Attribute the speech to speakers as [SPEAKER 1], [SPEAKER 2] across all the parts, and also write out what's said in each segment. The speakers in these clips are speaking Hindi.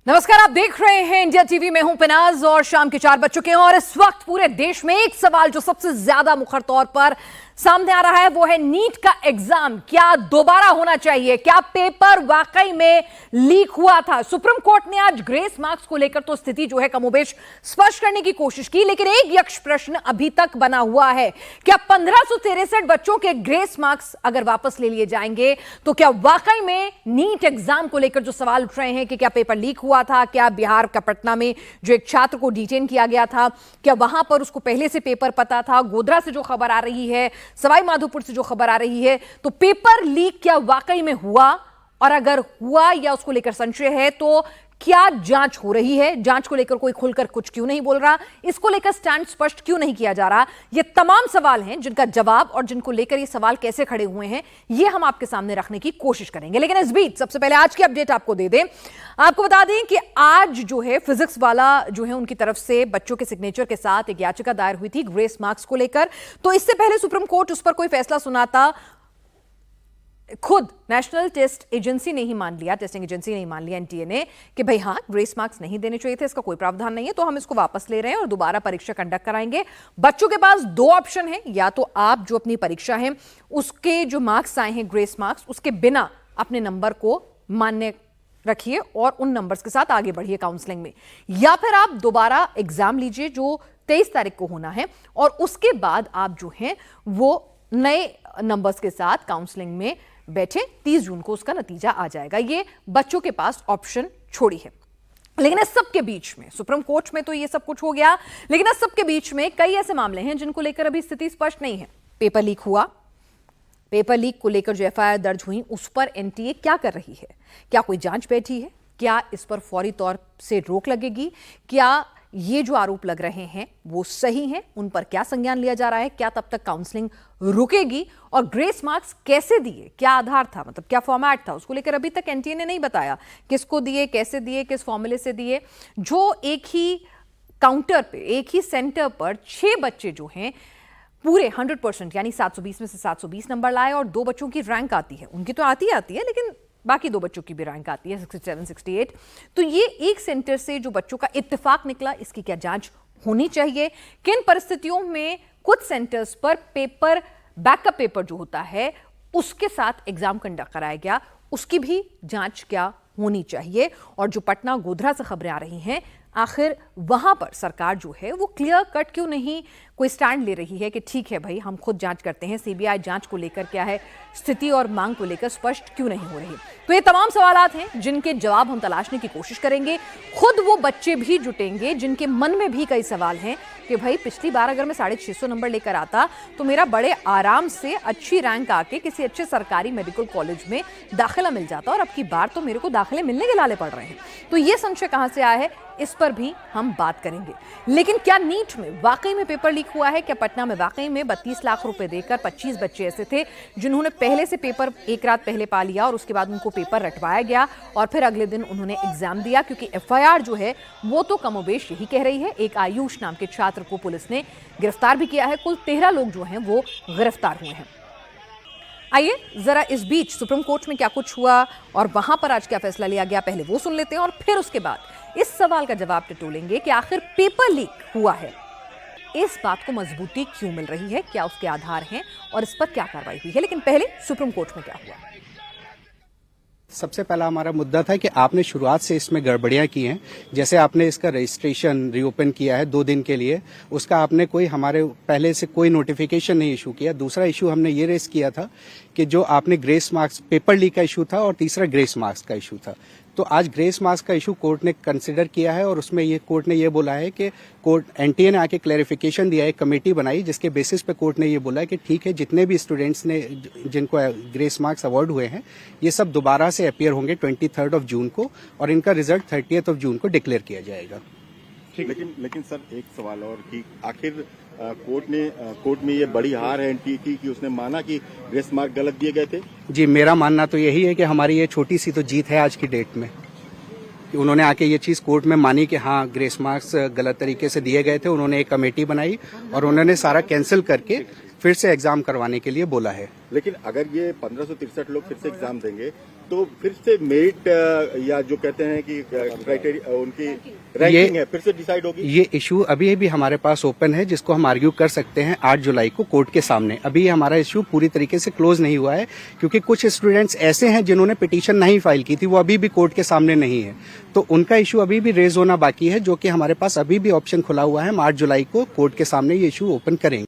[SPEAKER 1] नमस्कार, आप देख रहे हैं इंडिया टीवी में हूं पिनाज और शाम के 4 बज चुके हैं और इस वक्त पूरे देश में एक सवाल जो सबसे ज्यादा मुखर तौर पर सामने आ रहा है वो है नीट का एग्जाम क्या दोबारा होना चाहिए। क्या पेपर वाकई में लीक हुआ था। सुप्रीम कोर्ट ने आज ग्रेस मार्क्स को लेकर तो स्थिति जो है कमोबेश स्पष्ट करने की कोशिश की, लेकिन एक यक्ष प्रश्न अभी तक बना हुआ है। क्या 1563 बच्चों के ग्रेस मार्क्स अगर वापस ले लिए जाएंगे तो क्या वाकई में नीट एग्जाम को लेकर जो सवाल उठ रहे हैं कि क्या पेपर लीक हुआ था, क्या बिहार का पटना में जो एक छात्र को डिटेन किया गया था क्या वहां पर उसको पहले से पेपर पता था। गोधरा से जो खबर आ रही है, सवाई माधोपुर से जो खबर आ रही है, तो पेपर लीक क्या वाकई में हुआ, और अगर हुआ या उसको लेकर संशय है तो क्या जांच हो रही है। जांच को लेकर कोई खुलकर कुछ क्यों नहीं बोल रहा, इसको लेकर स्टैंड स्पष्ट क्यों नहीं किया जा रहा। ये तमाम सवाल हैं जिनका जवाब और जिनको लेकर ये सवाल कैसे खड़े हुए हैं ये हम आपके सामने रखने की कोशिश करेंगे। लेकिन इस बीच सबसे पहले आज की अपडेट आपको दे दें। आपको बता दें कि आज जो है फिजिक्स वाला जो है उनकी तरफ से बच्चों के सिग्नेचर के साथ एक याचिका दायर हुई थी ग्रेस मार्क्स को लेकर। तो इससे पहले सुप्रीम कोर्ट उस पर कोई फैसला सुनाता, खुद नेशनल टेस्ट एजेंसी ने ही मान लिया, टेस्टिंग एजेंसी ने ही मान लिया एनटीए ने कि भाई हाँ ग्रेस मार्क्स नहीं देने चाहिए थे, इसका कोई प्रावधान नहीं है, तो हम इसको वापस ले रहे हैं और दोबारा परीक्षा कंडक्ट कराएंगे। बच्चों के पास 2 ऑप्शन है, या तो आप जो अपनी परीक्षा है उसके जो मार्क्स आए हैं ग्रेस मार्क्स उसके बिना अपने नंबर को मान्य रखिए और उन नंबर्स के साथ आगे बढ़िए काउंसलिंग में, या फिर आप दोबारा एग्जाम लीजिए जो 23 तारीख को होना है और उसके बाद आप जो है वो नए नंबर्स के साथ काउंसलिंग में बैठे। 30 जून को उसका नतीजा आ जाएगा। ये बच्चों के पास ऑप्शन छोड़ी है। लेकिन इस सब के बीच में सुप्रीम कोर्ट में तो ये सब कुछ हो गया, लेकिन इस सब के बीच में कई ऐसे मामले हैं जिनको लेकर अभी स्थिति स्पष्ट नहीं है। पेपर लीक हुआ, पेपर लीक को लेकर जो एफआईआर दर्ज हुई उस पर एनटीए क्या कर रही है, क्या कोई जांच बैठी है, क्या इस पर फौरी तौर से रोक लगेगी, क्या ये जो आरोप लग रहे हैं वो सही हैं, उन पर क्या संज्ञान लिया जा रहा है, क्या तब तक काउंसलिंग रुकेगी, और ग्रेस मार्क्स कैसे दिए, क्या आधार था, मतलब क्या फॉर्मेट था, उसको लेकर अभी तक एनटीए ने नहीं बताया किसको दिए, कैसे दिए, किस फॉर्मूले से दिए। जो एक ही काउंटर पे, एक ही सेंटर पर 6 बच्चे जो हैं पूरे 100% यानी 720 में से 720 नंबर लाए और 2 बच्चों की रैंक आती है, उनकी तो आती है लेकिन बाकी 2 बच्चों की भी रैंक आती है 67, 68। तो ये एक सेंटर से जो बच्चों का इत्तेफाक निकला, इसकी क्या जांच होनी चाहिए। किन परिस्थितियों में कुछ सेंटर्स पर पेपर बैकअप पेपर जो होता है उसके साथ एग्जाम कंडक्ट कराया गया, उसकी भी जांच क्या होनी चाहिए। और जो पटना गोधरा से खबरें आ रही हैं, आखिर वहां पर सरकार जो है वो क्लियर कट क्यों नहीं कोई स्टैंड ले रही है कि ठीक है भाई हम खुद जांच करते हैं। सीबीआई जांच को लेकर क्या है स्थिति और मांग को लेकर स्पष्ट क्यों नहीं हो रही। तो ये तमाम सवालात हैं जिनके जवाब हम तलाशने की कोशिश करेंगे। खुद वो बच्चे भी जुटेंगे जिनके मन में भी कई सवाल हैं कि भाई पिछली बार अगर मैं 650 नंबर लेकर आता तो मेरा बड़े आराम से अच्छी रैंक आके किसी अच्छे सरकारी मेडिकल कॉलेज में दाखिला मिल जाता, और अब की बार तो मेरे को दाखिले मिलने के लाले पड़ रहे हैं। तो ये संशय कहां से आया है इस पर भी हम बात करेंगे। लेकिन क्या नीट में वाकई में पेपर लीक हुआ है? क्या पटना में वाकई में 32 लाख रुपए देकर 25 बच्चे ऐसे थे जिन्होंने पहले से पेपर एक रात पहले पा लिया और उसके बाद उनको पेपर रटवाया गया और फिर अगले दिन उन्होंने एग्जाम दिया? क्योंकि एफआईआर जो है वो तो कमोबेश यही कह रही है। एक आयुष नाम के छात्र को पुलिस ने गिरफ्तार भी किया है। कुल 13 लोग जो हैं वो गिरफ्तार हुए हैं। आइए जरा इस बीच सुप्रीम कोर्ट में क्या कुछ हुआ और वहां पर आज क्या फैसला लिया गया पहले वो सुन लेते हैं, और फिर उसके बाद इस सवाल का जवाब टटोलेंगे कि आखिर पेपर लीक हुआ है, इस बात को मजबूती क्यों मिल रही है, क्या उसके आधार हैं और इस पर क्या कार्रवाई हुई है। लेकिन पहले सुप्रीम कोर्ट में क्या हुआ।
[SPEAKER 2] सबसे पहला हमारा मुद्दा था कि आपने शुरुआत से इसमें गड़बड़ियां की हैं। जैसे आपने इसका रजिस्ट्रेशन रीओपन किया है 2 दिन के लिए, उसका आपने कोई हमारे पहले से कोई नोटिफिकेशन नहीं इशू किया। दूसरा इशू हमने ये रेस किया था कि जो आपने ग्रेस मार्क्स पेपर लीक का इशू था और तीसरा ग्रेस मार्क्स का इशू था। तो आज ग्रेस मार्क्स का इशू कोर्ट ने कंसिडर किया है और उसमें ये कोर्ट ने ये बोला है कि कोर्ट एनटीए ने आके क्लैरिफिकेशन दिया है, कमेटी बनाई जिसके बेसिस पे कोर्ट ने ये बोला है कि ठीक है जितने भी स्टूडेंट्स ने जिनको ग्रेस मार्क्स अवार्ड हुए हैं ये सब दोबारा से अपीयर होंगे 23 जून को और इनका रिजल्ट 30 जून को डिक्लेयर किया जाएगा।
[SPEAKER 3] लेकिन सर एक सवाल और कि आखिर कोर्ट में ये बड़ी हार है एनटीए की कि उसने माना कि ग्रेस मार्क गलत दिए गए थे।
[SPEAKER 2] जी मेरा मानना तो यही है कि हमारी ये छोटी सी तो जीत है आज की डेट में कि उन्होंने आके ये चीज कोर्ट में मानी कि हाँ ग्रेस मार्क्स गलत तरीके से दिए गए थे। उन्होंने एक कमेटी बनाई और उन्होंने सारा कैंसिल करके फिर से एग्जाम करवाने के लिए बोला है।
[SPEAKER 3] लेकिन अगर ये 1563 लोग फिर से एग्जाम देंगे तो फिर से मेरिट या जो कहते हैं कि क्राइटेरिया उनकी रैंकिंग है फिर से डिसाइड होगी।
[SPEAKER 2] ये इशू अभी भी हमारे पास ओपन है, जिसको हम आर्ग्यू कर सकते हैं 8 जुलाई को कोर्ट के सामने। अभी हमारा इशू पूरी तरीके से क्लोज नहीं हुआ है, क्योंकि कुछ स्टूडेंट्स ऐसे हैं जिन्होंने पिटीशन नहीं फाइल की थी, वो अभी भी कोर्ट के सामने नहीं है, तो उनका इशू अभी भी रेज होना बाकी है, जो कि हमारे पास अभी भी ऑप्शन खुला हुआ है। हम 8 जुलाई को कोर्ट के सामने ये इशू ओपन करेंगे।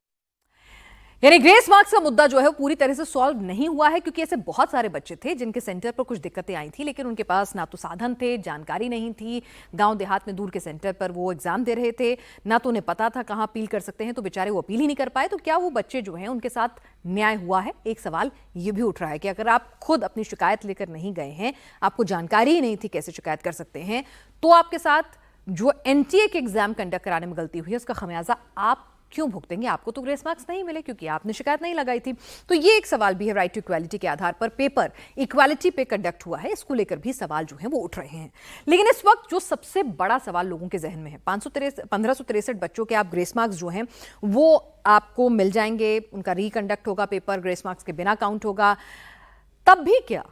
[SPEAKER 1] यानी ग्रेस मार्क्स का मुद्दा जो है वो पूरी तरह से सॉल्व नहीं हुआ है, क्योंकि ऐसे बहुत सारे बच्चे थे जिनके सेंटर पर कुछ दिक्कतें आई थी, लेकिन उनके पास ना तो साधन थे, जानकारी नहीं थी, गांव देहात में दूर के सेंटर पर वो एग्जाम दे रहे थे, ना तो उन्हें पता था कहां अपील कर सकते हैं, तो बेचारे वो अपील ही नहीं कर पाए। तो क्या वो बच्चे जो हैं उनके साथ न्याय हुआ है? एक सवाल ये भी उठ रहा है कि अगर आप खुद अपनी शिकायत लेकर नहीं गए हैं, आपको जानकारी ही नहीं थी कैसे शिकायत कर सकते हैं, तो आपके साथ जो एनटीए के एग्जाम कंडक्ट कराने में गलती हुई है उसका खमियाजा आप क्यों भुगतेंगे? आपको तो ग्रेस मार्क्स नहीं मिले क्योंकि आपने शिकायत नहीं लगाई थी। तो ये एक सवाल भी है। राइट टू इक्वालिटी के आधार पर पेपर इक्वालिटी पे कंडक्ट हुआ है, इसको लेकर भी सवाल जो है वो उठ रहे हैं। लेकिन इस वक्त जो सबसे बड़ा सवाल लोगों के जहन में है, 1563 बच्चों के आप ग्रेस मार्क्स जो हैं वो आपको मिल जाएंगे, उनका रिकंडक्ट होगा, पेपर ग्रेस मार्क्स के बिना काउंट होगा, तब भी क्या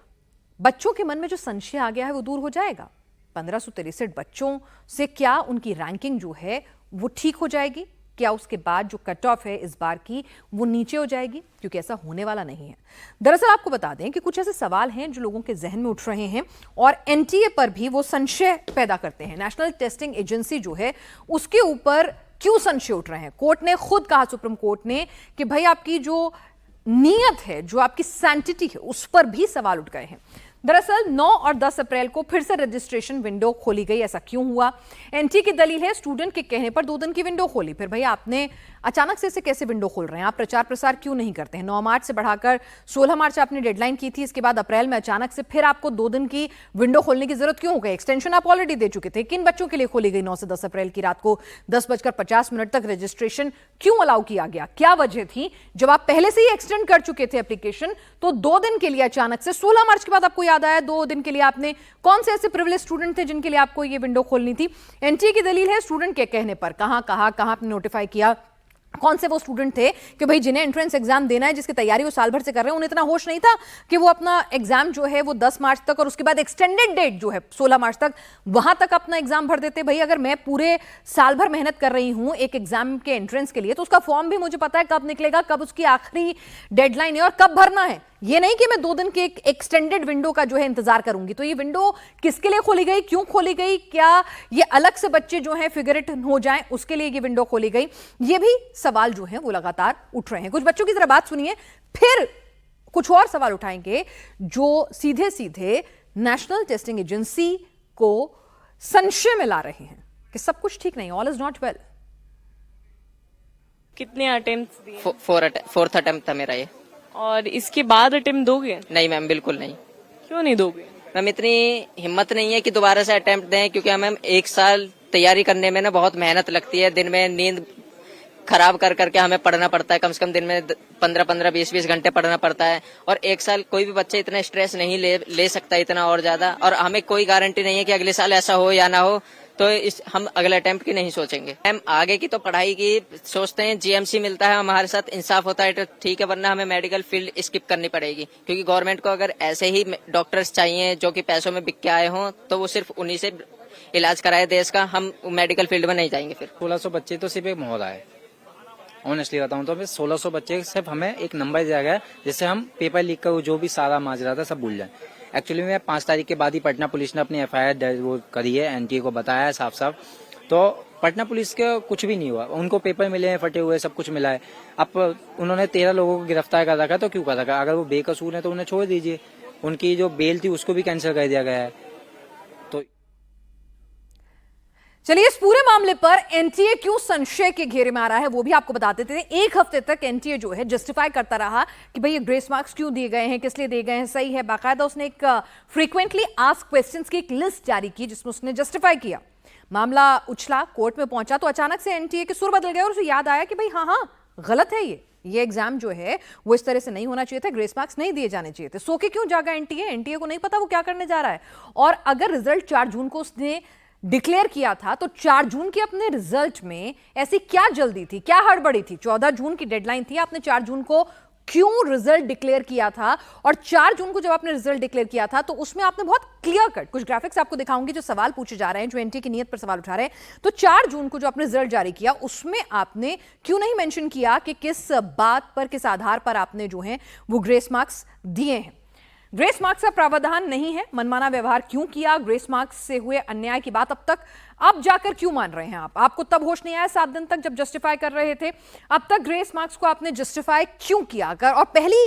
[SPEAKER 1] बच्चों के मन में जो संशय आ गया है वो दूर हो जाएगा? 1563 बच्चों से क्या उनकी रैंकिंग जो है वो ठीक हो जाएगी? क्या उसके बाद जो कट ऑफ है इस बार की वो नीचे हो जाएगी? क्योंकि ऐसा होने वाला नहीं है। दरअसल आपको बता दें कि कुछ ऐसे सवाल हैं जो लोगों के जहन में उठ रहे हैं और एनटीए पर भी वो संशय पैदा करते हैं। नेशनल टेस्टिंग एजेंसी जो है उसके ऊपर क्यों संशय उठ रहे हैं? कोर्ट ने खुद कहा, सुप्रीम कोर्ट ने, कि भाई आपकी जो नीयत है, जो आपकी सैंटिटी है, उस पर भी सवाल उठ गए हैं। दरअसल 9 और 10 अप्रैल को फिर से रजिस्ट्रेशन विंडो खोली गई। ऐसा क्यों हुआ? एनटीए की दलील है स्टूडेंट के कहने पर 2 दिन की विंडो खोली। फिर भाई आपने अचानक से इसे कैसे विंडो खोल रहे हैं? आप प्रचार प्रसार क्यों नहीं करते हैं? 9 मार्च से बढ़ाकर 16 मार्च आपने डेडलाइन की थी, इसके बाद अप्रैल में अचानक से फिर आपको 2 दिन की विंडो खोलने की जरूरत क्यों हो गई? एक्सटेंशन आप ऑलरेडी दे चुके थे। किन बच्चों के लिए खोली गई 9 से 10 अप्रैल की रात को 10:50 तक रजिस्ट्रेशन क्यों अलाउ किया गया? क्या वजह थी? जब आप पहले से ही एक्सटेंड कर चुके थे एप्लीकेशन, तो 2 दिन के लिए अचानक से 16 मार्च के बाद आपको याद आया 2 दिन के लिए आपने, कौन से ऐसे प्रिविलेज स्टूडेंट थे जिनके लिए आपको ये विंडो खोलनी थी? एनटीए की दलील है स्टूडेंट के कहने पर। कहां आपने नोटिफाई किया? कौन से वो स्टूडेंट थे कि भाई जिन्हें एंट्रेंस एग्जाम देना है, जिसकी तैयारी वो साल भर से कर रहे हैं, उन्हें इतना होश नहीं था कि वो अपना एग्जाम जो है वो 10 मार्च तक और उसके बाद एक्सटेंडेड डेट जो है 16 मार्च तक, वहां तक अपना एग्जाम भर देते। भाई अगर मैं पूरे साल भर मेहनत कर रही हूं एक एग्जाम के एंट्रेंस के लिए, तो उसका फॉर्म भी मुझे पता है कब निकलेगा, कब उसकी आखिरी डेडलाइन है और कब भरना है। ये नहीं कि मैं 2 दिन के एक एक्सटेंडेड विंडो का जो है इंतजार करूंगी। तो ये विंडो किसके लिए खोली गई, क्यों खोली गई? क्या ये अलग से बच्चे जो हैं फिगर इट हो जाएं, उसके लिए ये विंडो खोली गई? ये भी सवाल जो है वो लगातार उठ रहे हैं। कुछ बच्चों की जरा बात सुनिए, फिर कुछ और सवाल उठाएंगे जो सीधे सीधे नेशनल टेस्टिंग एजेंसी को संशय में ला रहे हैं कि सब कुछ ठीक नहीं, ऑल इज नॉट वेल।
[SPEAKER 4] कितने अटेम्प्ट्स दिए?
[SPEAKER 5] फोर्थ अटेम्प्ट था मेरा ये।
[SPEAKER 4] और इसके बाद अटेम्प्ट दोगे?
[SPEAKER 5] नहीं मैम, बिल्कुल नहीं।
[SPEAKER 4] क्यों नहीं दोगे?
[SPEAKER 5] मैम इतनी हिम्मत नहीं है कि दोबारा से अटेम्प्ट दें, क्योंकि मैम 1 साल तैयारी करने में ना बहुत मेहनत लगती है। दिन में नींद खराब कर करके हमें पढ़ना पड़ता है, कम से कम दिन में 15-15, 20-20 घंटे पढ़ना पड़ता है। और 1 साल कोई भी बच्चा इतना स्ट्रेस नहीं ले सकता इतना और ज्यादा। और हमें कोई गारंटी नहीं है कि अगले साल ऐसा हो या ना हो, तो हम अगले अटेम्प्ट की नहीं सोचेंगे। मैम आगे की तो पढ़ाई की सोचते हैं, जीएमसी मिलता है हमारे साथ, इंसाफ होता है तो ठीक है, वरना हमें मेडिकल फील्ड स्किप करनी पड़ेगी। क्योंकि गवर्नमेंट को अगर ऐसे ही डॉक्टर्स चाहिए जो कि पैसों में बिक के आए हों, तो वो सिर्फ उन्हीं से इलाज कराए देश का, हम मेडिकल फील्ड में नहीं जाएंगे। फिर
[SPEAKER 6] 1600 बच्चे तो सिर्फ एक महोदय है, ऑनेस्टली बताऊं तो 1600 बच्चे सिर्फ हमें एक नंबर दिया गया है, जिससे हम पेपर लीक कर जो भी सारा माजरा था सब भूल जाए। एक्चुअली में 5 तारीख के बाद ही पटना पुलिस ने अपनी एफआईआर वो करी है, एनटीए को बताया है साफ साफ। तो पटना पुलिस के कुछ भी नहीं हुआ, उनको पेपर मिले हैं फटे हुए, सब कुछ मिला है। अब उन्होंने 13 लोगों को गिरफ्तार कर रखा है, तो क्यों कर रखा? अगर वो बेकसूर है तो उन्हें छोड़ दीजिए। उनकी जो बेल थी उसको भी कैंसिल कर दिया गया है। तो
[SPEAKER 1] चलिए, इस पूरे मामले पर एनटीए क्यों संशय के घेरे में आ रहा है वो भी आपको बता देते थे। 1 हफ्ते तक एनटीए जो है जस्टिफाई करता रहा कि भाई ये ग्रेस मार्क्स क्यों दिए गए हैं, किस लिए दिए गए हैं, सही है। बाकायदा उसने एक फ्रीक्वेंटली आस्क्ड क्वेश्चंस की एक लिस्ट जारी की जिसमें उसने जस्टिफाई किया। मामला उछला, कोर्ट में पहुंचा तो अचानक से एनटीए के सुर बदल गए और उसे याद आया कि भाई हाँ गलत है, ये एग्जाम जो है वो इस तरह से नहीं होना चाहिए था, ग्रेस मार्क्स नहीं दिए जाने चाहिए थे। सो के क्यों जागा एनटीए को नहीं पता वो क्या करने जा रहा है। और अगर रिजल्ट 4 जून को उसने डिक्लेयर किया था, तो 4 जून के अपने रिजल्ट में ऐसी क्या जल्दी थी, क्या हड़बड़ी थी? 14 जून की डेडलाइन थी, आपने 4 जून को क्यों रिजल्ट डिक्लेयर किया था? और 4 जून को जब आपने रिजल्ट डिक्लेयर किया था तो उसमें आपने बहुत क्लियर कट कुछ ग्राफिक्स आपको दिखाऊंगी जो सवाल पूछे जा रहे हैं, जो एनटीए की नीयत पर सवाल उठा रहे हैं। तो 4 जून को जो आपने रिजल्ट जारी किया उसमें आपने क्यों नहीं मेंशन किया कि किस बात पर, किस आधार पर आपने जो है वो ग्रेस मार्क्स दिए हैं? ग्रेस मार्क्स का प्रावधान नहीं है, मनमाना व्यवहार क्यों किया? ग्रेस मार्क्स से हुए अन्याय की बात अब जाकर क्यों मान रहे हैं आप? आपको तब होश नहीं आया 7 दिन तक जब जस्टिफाई कर रहे थे, अब तक ग्रेस मार्क्स को आपने जस्टिफाई क्यों किया? अगर और पहली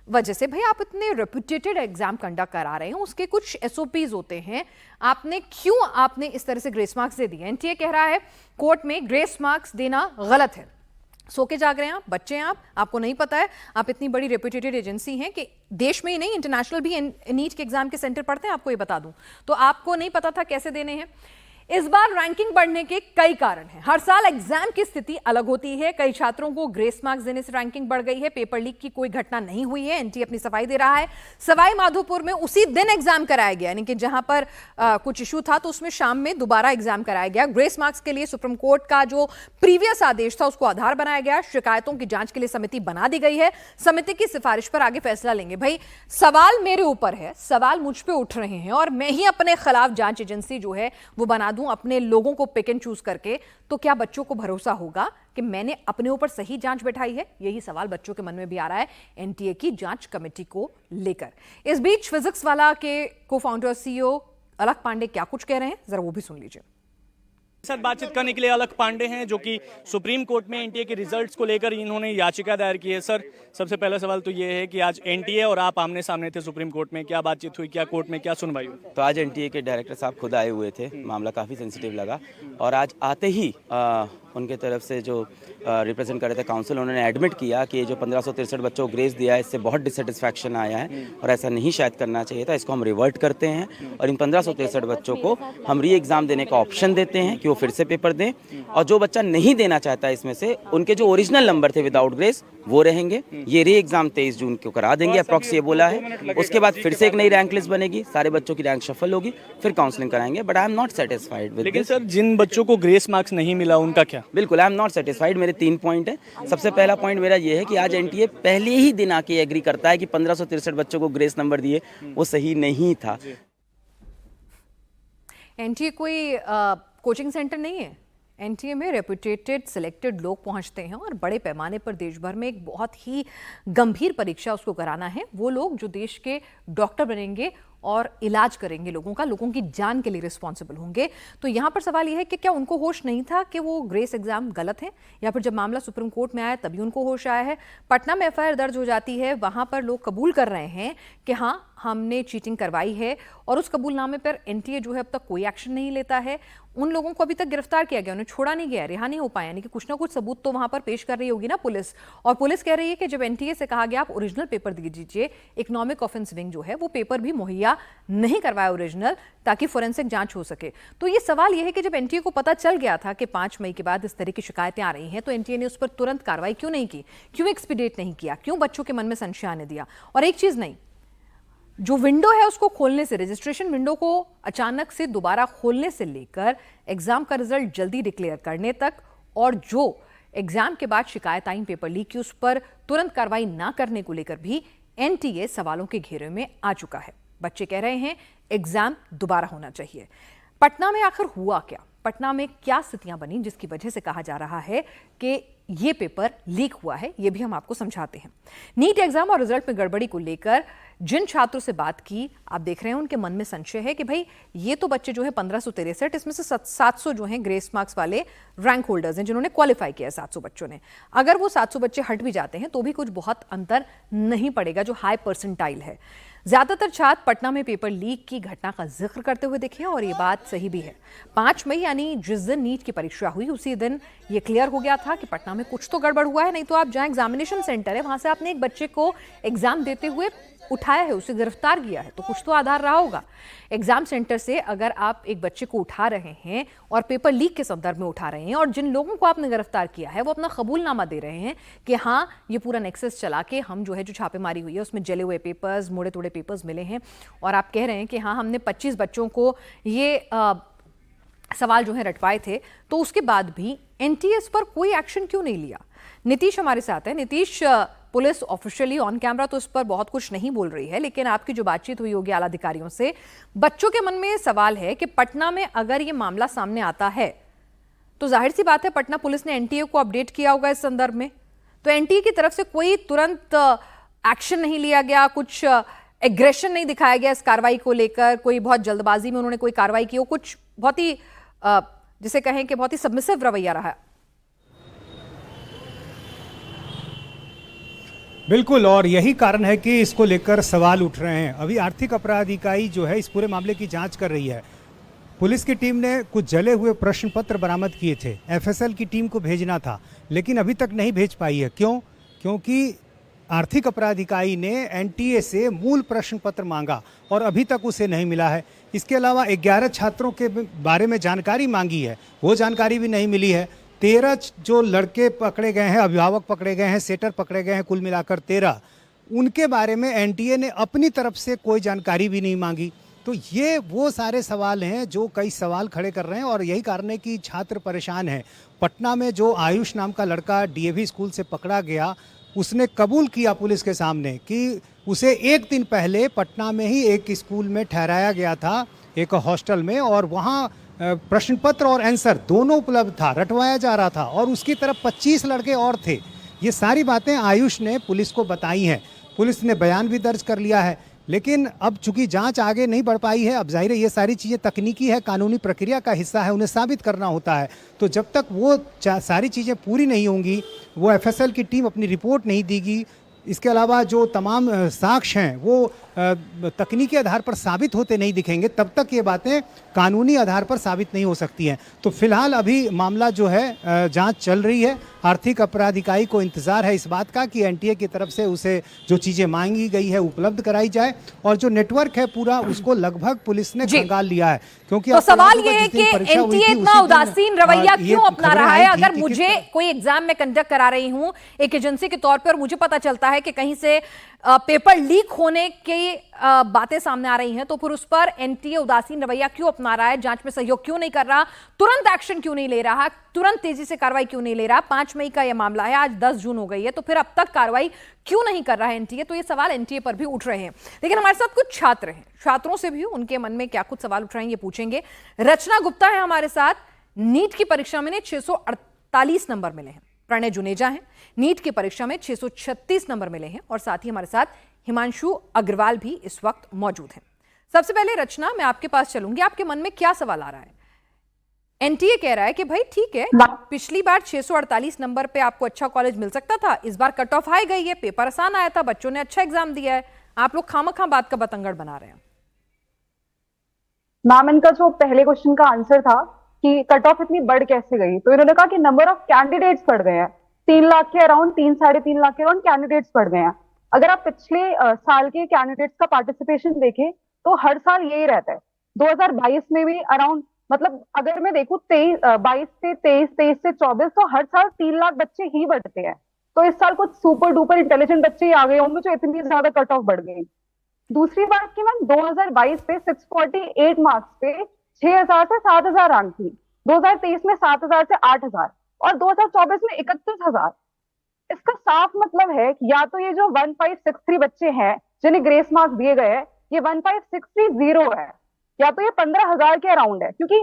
[SPEAKER 1] वजह से भाई आप इतने रेपुटेटेड एग्जाम कंडक्ट करा रहे हैं, उसके कुछ एसओपीज होते हैं, आपने इस तरह से ग्रेस मार्क्स दे दिए? एनटीए कह रहा है कोर्ट में ग्रेस मार्क्स देना गलत है। सो के जाग रहे हैं आप, बच्चे हैं आपको नहीं पता है? आप इतनी बड़ी रेपुटेटेड एजेंसी हैं कि देश में ही नहीं इंटरनेशनल भी नीट के एग्जाम के सेंटर पड़ते हैं, आपको ये बता दूं, तो आपको नहीं पता था कैसे देने हैं? इस बार रैंकिंग बढ़ने के कई कारण हैं। हर साल एग्जाम की स्थिति अलग होती है, कई छात्रों को ग्रेस मार्क्स देने से रैंकिंग बढ़ गई है। पेपर लीक की कोई घटना नहीं हुई है, एनटीए अपनी सफाई दे रहा है। सवाई माधोपुर में उसी दिन एग्जाम कराया गया, यानी कि जहां पर कुछ इशू था तो उसमें शाम में दोबारा एग्जाम कराया गया। ग्रेस मार्क्स के लिए सुप्रीम कोर्ट का जो प्रीवियस आदेश था उसको आधार बनाया गया। शिकायतों की जांच के लिए समिति बना दी गई है, समिति की सिफारिश पर आगे फैसला लेंगे। भाई सवाल मेरे ऊपर है, सवाल मुझ पे उठ रहे हैं और मैं ही अपने खिलाफ जांच एजेंसी जो है वो बना दूं अपने लोगों को पिक एंड चूज करके, तो क्या बच्चों को भरोसा होगा कि मैंने अपने ऊपर सही जांच बैठाई है? यही सवाल बच्चों के मन में भी आ रहा है एनटीए की जांच कमेटी को लेकर। इस बीच फिजिक्स वाला के को फाउंडर सीईओ अलख पांडे क्या कुछ कह रहे हैं, जरा वो भी सुन लीजिए।
[SPEAKER 7] साथ बातचीत करने के लिए अलख पांडे हैं जो कि सुप्रीम कोर्ट में एनटीए के रिजल्ट्स को लेकर इन्होंने याचिका दायर की है। सर, सबसे पहला सवाल तो ये है कि आज एनटीए और आप आमने सामने थे सुप्रीम कोर्ट में, क्या बातचीत हुई, क्या कोर्ट में क्या सुनवाई हुई?
[SPEAKER 8] तो आज एनटीए के डायरेक्टर साहब खुद आए हुए थे, मामला काफ़ी सेंसिटिव लगा और आज आते ही उनके तरफ से जो रिप्रेजेंट कर रहे थे काउंसिल, उन्होंने एडमिट किया कि ये जो 1563 बच्चों को ग्रेस दिया है इससे बहुत डिससेटिस्फैक्शन आया है और ऐसा नहीं शायद करना चाहिए था। इसको हम रिवर्ट करते हैं और इन 1563 बच्चों को हम री एग्ज़ाम देने का ऑप्शन देते हैं कि वो फिर से पेपर दें, और जो बच्चा नहीं देना चाहता है इसमें से, उनके जो ओरिजिनल नंबर थे विदाउट ग्रेस वो रहेंगे। ये री एग्ज़ाम 23 जून को करा देंगे अप्रॉक्स, ये बोला है। उसके बाद फिर से एक नई रैंक लिस्ट बनेगी, सारे बच्चों की रैंक शफल होगी, फिर काउंसलिंग कराएंगे। But I am not satisfied with.
[SPEAKER 7] लेकिन सर, जिन बच्चों को ग्रेस मार्क्स नहीं मिला उनका क्या?
[SPEAKER 8] बिल्कुल आई एम नॉट सेटिस्फाइड। मेरे 3 पॉइंट है। सबसे पहला पॉइंट मेरा ये है कि आज एनटीए पहले ही दिन आके एग्री करता है कि 1563 बच्चों को ग्रेस नंबर दिए वो सही नहीं था।
[SPEAKER 1] एनटीए कोई कोचिंग सेंटर नहीं है। एनटीए में रेपुटेटेड सिलेक्टेड लोग पहुंचते हैं और बड़े पैमाने पर देश भर में एक बहुत ही गंभीर परीक्षा उसको कराना है। वो लोग जो देश के डॉक्टर बनेंगे और इलाज करेंगे लोगों का, लोगों की जान के लिए रिस्पॉन्सिबल होंगे। तो यहाँ पर सवाल यह है कि क्या उनको होश नहीं था कि वो ग्रेस एग्जाम गलत है, या फिर जब मामला सुप्रीम कोर्ट में आया तभी उनको होश आया है? पटना में एफआईआर दर्ज हो जाती है, वहां पर लोग कबूल कर रहे हैं कि हाँ हमने चीटिंग करवाई है, और उस कबूलनामे पर एनटीए जो है अब तक कोई एक्शन नहीं लेता है। उन लोगों को अभी तक गिरफ्तार किया गया, उन्हें छोड़ा नहीं गया, रिहा नहीं हो पाया, यानी कि कुछ ना कुछ सबूत तो वहां पर पेश कर रही होगी ना पुलिस। और पुलिस कह रही है कि जब एनटीए से कहा गया आप ओरिजिनल पेपर दे दीजिए, इकोनॉमिक ऑफेंस विंग जो है वो पेपर भी मुहैया नहीं करवाया ओरिजिनल, ताकि फोरेंसिक जांच हो सके। तो ये सवाल यह है कि जब एनटीए को पता चल गया था कि 5 मई के बाद इस तरह की शिकायतें आ रही हैं, तो एनटीए ने उस पर तुरंत कार्रवाई क्यों नहीं की, क्यों एक्सपीडिएट नहीं किया, क्यों बच्चों के मन में संशय आने दिया? और एक चीज नहीं, जो विंडो है उसको खोलने से, रजिस्ट्रेशन विंडो को अचानक से दोबारा खोलने से लेकर एग्जाम का रिजल्ट जल्दी डिक्लेयर करने तक, और जो एग्जाम के बाद शिकायत आई पेपर लीक की उस पर तुरंत कार्रवाई ना करने को लेकर भी एनटीए सवालों के घेरे में आ चुका है। बच्चे कह रहे हैं एग्जाम दोबारा होना चाहिए। पटना में आखिर हुआ क्या? पटना में क्या स्थितियां बनी जिसकी वजह से कहा जा रहा है कि ये पेपर लीक हुआ है? ये भी हम आपको समझाते हैं। नीट एग्जाम और रिजल्ट में गड़बड़ी को लेकर जिन छात्रों से बात की, आप देख रहे हैं उनके मन में संशय है कि भाई ये तो बच्चे जो है 1563, इसमें से 700 जो हैं ग्रेस मार्क्स वाले रैंक होल्डर्स हैं जिन्होंने क्वालिफाई किया है। 700 बच्चों ने, अगर वो 700 बच्चे हट भी जाते हैं तो भी कुछ बहुत अंतर नहीं पड़ेगा जो हाई परसेंटाइल है। ज्यादातर छात्र पटना में पेपर लीक की घटना का जिक्र करते हुए दिखे, और ये बात सही भी है। 5 मई यानी जिस दिन नीट की परीक्षा हुई उसी दिन ये क्लियर हो गया था कि पटना में कुछ तो गड़बड़ हुआ है। नहीं तो आप जहां एग्जामिनेशन सेंटर है वहां से आपने एक बच्चे को एग्जाम देते हुए उठाया है, उसे गिरफ्तार किया है, तो कुछ तो आधार रहा होगा। एग्जाम सेंटर से अगर आप एक बच्चे को उठा रहे हैं और पेपर लीक के संदर्भ में उठा रहे हैं, और जिन लोगों को आपने गिरफ्तार किया है वो अपना कबूलनामा दे रहे हैं कि हाँ ये पूरा नेक्सस चला के हम जो है जो छापेमारी हुई है उसमें जले हुए पेपर्स, मुड़े तोड़े पेपर्स मिले हैं, और आप कह रहे हैं कि हाँ हमने 25 बच्चों को ये सवाल जो है रटवाए थे, तो उसके बाद भी एनटीए पर कोई एक्शन क्यों नहीं लिया? नीतीश हमारे साथ है। Nitish, police officially on camera तो इस पर बहुत कुछ नहीं बोल रही है, लेकिन आपकी जो बातचीत हुई होगी आला अधिकारियों से, बच्चों के मन में ये सवाल है कि पटना में अगर ये मामला सामने आता है तो जाहिर सी बात है पटना पुलिस ने एनटीए को अपडेट किया होगा इस संदर्भ में। तो एनटीए की तरफ से कोई तुरंत एक्शन नहीं लिया गया, कुछ एग्रेशन नहीं दिखाया गया इस कार्रवाई को लेकर, कोई बहुत जल्दबाजी में उन्होंने कोई कार्रवाई की हो, कुछ बहुत ही जिसे कहें कि बहुत ही सबमिसिव रवैया रहा?
[SPEAKER 9] बिल्कुल, और यही कारण है कि इसको लेकर सवाल उठ रहे हैं। अभी आर्थिक अपराध इकाई जो है इस पूरे मामले की जांच कर रही है। पुलिस की टीम ने कुछ जले हुए प्रश्न पत्र बरामद किए थे, एफएसएल की टीम को भेजना था, लेकिन अभी तक नहीं भेज पाई है। क्यों? क्योंकि आर्थिक अपराध इकाई ने एनटीए से मूल प्रश्न पत्र मांगा और अभी तक उसे नहीं मिला है। इसके अलावा 11 छात्रों के बारे में जानकारी मांगी है, वो जानकारी भी नहीं मिली है। 13 जो लड़के पकड़े गए हैं, अभिभावक पकड़े गए हैं, सेटर पकड़े गए हैं, कुल मिलाकर 13, उनके बारे में एनटीए ने अपनी तरफ से कोई जानकारी भी नहीं मांगी। तो ये वो सारे सवाल हैं जो कई सवाल खड़े कर रहे हैं, और यही कारण है कि छात्र परेशान हैं। पटना में जो आयुष नाम का लड़का डीएवी स्कूल से पकड़ा गया, उसने कबूल किया पुलिस के सामने कि उसे एक दिन पहले पटना में ही एक स्कूल में ठहराया गया था, एक हॉस्टल में, और वहाँ प्रश्न पत्र और आंसर दोनों उपलब्ध था, रटवाया जा रहा था, और उसकी तरफ 25 लड़के और थे। ये सारी बातें आयुष ने पुलिस को बताई हैं। पुलिस ने बयान भी दर्ज कर लिया है, लेकिन अब चूंकि जांच आगे नहीं बढ़ पाई है, अब जाहिर है ये सारी चीज़ें तकनीकी है, कानूनी प्रक्रिया का हिस्सा है, उन्हें साबित करना होता है। तो जब तक वो सारी चीज़ें पूरी नहीं होंगी, वो एफएसएल की टीम अपनी रिपोर्ट नहीं देगी, इसके अलावा जो तमाम साक्ष्य हैं वो तकनीकी आधार पर साबित होते नहीं दिखेंगे, तब तक ये बातें कानूनी आधार पर साबित नहीं हो सकती हैं। तो फिलहाल अभी मामला जो है जांच चल रही है। आर्थिक अपराध इकाई को इंतजार है इस बात का कि एनटीए की तरफ से उसे जो चीज़ें मांगी गई है उपलब्ध कराई जाए, और जो नेटवर्क है पूरा उसको लगभग पुलिस ने खंगाल लिया है। क्योंकि
[SPEAKER 1] तो सवाल ये है कि एनटीए इतना उदासीन रवैया क्यों अपना रहा है? अगर मुझे कोई एग्जाम में कंडक्ट करा रही हूं एक एजेंसी के तौर पर, मुझे पता चलता है कि कहीं से पेपर लीक होने की बातें सामने आ रही हैं, तो फिर उस पर एनटीए उदासीन रवैया क्यों अपना रहा है? जांच में सहयोग क्यों नहीं कर रहा? तुरंत एक्शन क्यों नहीं ले रहा? तुरंत तेजी से कार्रवाई क्यों नहीं ले रहा? 5 मई का यह मामला है, आज 10 जून हो गई है, तो फिर अब तक कार्रवाई क्यों नहीं कर रहा है एनटीए? तो ये सवाल एनटीए पर भी उठ रहे हैं। लेकिन हमारे साथ कुछ छात्र हैं, छात्रों से भी उनके मन में क्या कुछ सवाल उठ रहे हैं ये पूछेंगे। रचना गुप्ता है हमारे साथ। नीट की परीक्षा में 648 नंबर मिले हैं। प्रणय जुनेजा हैं, नीट की परीक्षा में 636 नंबर मिले हैं, और साथ ही हमारे साथ हिमांशु अग्रवाल भी इस वक्त मौजूद हैं। सबसे पहले रचना, मैं आपके पास चलूंगी, आपके मन में क्या सवाल आ रहा है? एनटीए कह रहा है कि भाई ठीक है, पिछली बार 648 नंबर पे आपको अच्छा कॉलेज मिल सकता था, इस बार कट ऑफ हाई गई है, पेपर आसान आया था, बच्चों ने अच्छा एग्जाम दिया है, आप लोग खामखा बात का बतंगड़ बना रहे हैं।
[SPEAKER 10] मैम, इनका जो पहले क्वेश्चन का आंसर था कि कट ऑफ इतनी बढ़ कैसे गई, तो इन्होंने कहा कि नंबर ऑफ कैंडिडेट्स बढ़ गए हैं। 3 लाख के अराउंड, 3-3.5 लाख के अराउंड कैंडिडेट्स बढ़ गए हैं। अगर आप पिछले साल के कैंडिडेट्स का पार्टिसिपेशन देखें तो हर साल यही रहता है। 2022 में भी अराउंड, मतलब अगर मैं देखूं 22 से 23, 23 से 24, तो हर साल 3 लाख बच्चे ही बढ़ते हैं। तो इस साल कुछ सुपर डुपर इंटेलिजेंट बच्चे ही आ गए होंगे जो इतनी ज्यादा कट ऑफ बढ़ गई। दूसरी बात कि मैम 2022 पे 648 मार्क्स पे 6000 से 7000 रैंक थी, 2023 में 7000 से 8000, और 2024 में 31000। इसका साफ मतलब है कि या तो ये जो 1563 बच्चे हैं जिन्हें ग्रेस मार्क्स दिए गए हैं, ये 15630 है, या तो ये 15000 के अराउंड है, क्योंकि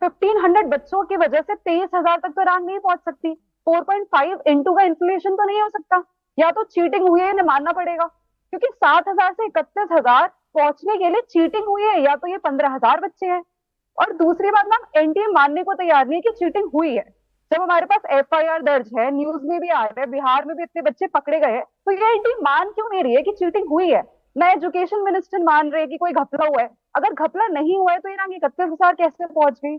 [SPEAKER 10] 1500 बच्चों की वजह से 23000 तक तो रैंक नहीं पहुंच सकती। 4.5 इंटू का इन्फ्लेशन तो नहीं हो सकता, या तो चीटिंग हुई है, इन्हें मानना पड़ेगा, क्योंकि 7000 से 31000 पहुंचने के लिए चीटिंग हुई है, या तो ये 15000 बच्चे हैं। और दूसरी बात मैम, एनटीए मानने को तैयार नहीं है कि चीटिंग हुई है। जब हमारे पास एफआईआर दर्ज है, न्यूज में भी आ रहा है, बिहार में भी इतने बच्चे पकड़े गए हैं, तो ये एनटीए मान क्यों नहीं रही है कि चीटिंग हुई है? ना एजुकेशन मिनिस्टर मान रहे कि कोई घपला हुआ है। अगर घपला नहीं हुआ है तो ये रैंक 31000 कैसे पहुंच गई?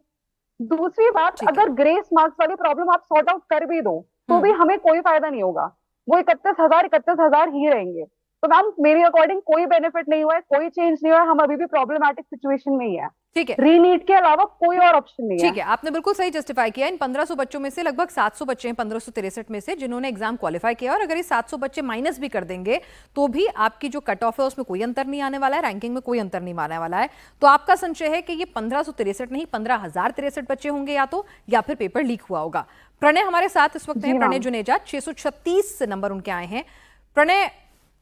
[SPEAKER 10] दूसरी बात, अगर ग्रेस मार्क्स वाली प्रॉब्लम आप सॉर्ट आउट कर भी दो तो भी हमें कोई फायदा नहीं होगा, वो 31000 ही रहेंगे। तो मैम मेरे अकॉर्डिंग कोई बेनिफिट नहीं हुआ है, कोई चेंज नहीं हुआ है, हम अभी भी प्रॉब्लमैटिक सिचुएशन में ही है।
[SPEAKER 1] ठीक है,
[SPEAKER 10] रीनीट के अलावा कोई और ऑप्शन नहीं है।
[SPEAKER 1] ठीक है, आपने बिल्कुल सही जस्टिफाई किया। इन 1500 बच्चों में से लगभग 700 बच्चे हैं 1563 में से जिन्होंने एग्जाम क्वालिफाई किया, और अगर ये 700 बच्चे माइनस भी कर देंगे तो भी आपकी जो कट ऑफ है उसमें कोई अंतर नहीं आने वाला है, रैंकिंग में कोई अंतर नहीं आने वाला है। तो आपका संशय है कि ये 1563 नहीं 15,063 बच्चे होंगे या फिर पेपर लीक हुआ होगा। प्रणय हमारे साथ इस वक्त हैं, प्रणय जुनेजा, 636 नंबर उनके आए हैं। प्रणय,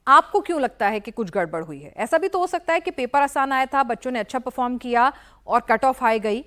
[SPEAKER 1] आपको क्यों लगता है कि कुछ गड़बड़ हुई है? ऐसा भी तो हो सकता है कि पेपर आसान आया था, बच्चों ने अच्छा परफॉर्म किया और कट ऑफ हाई गई।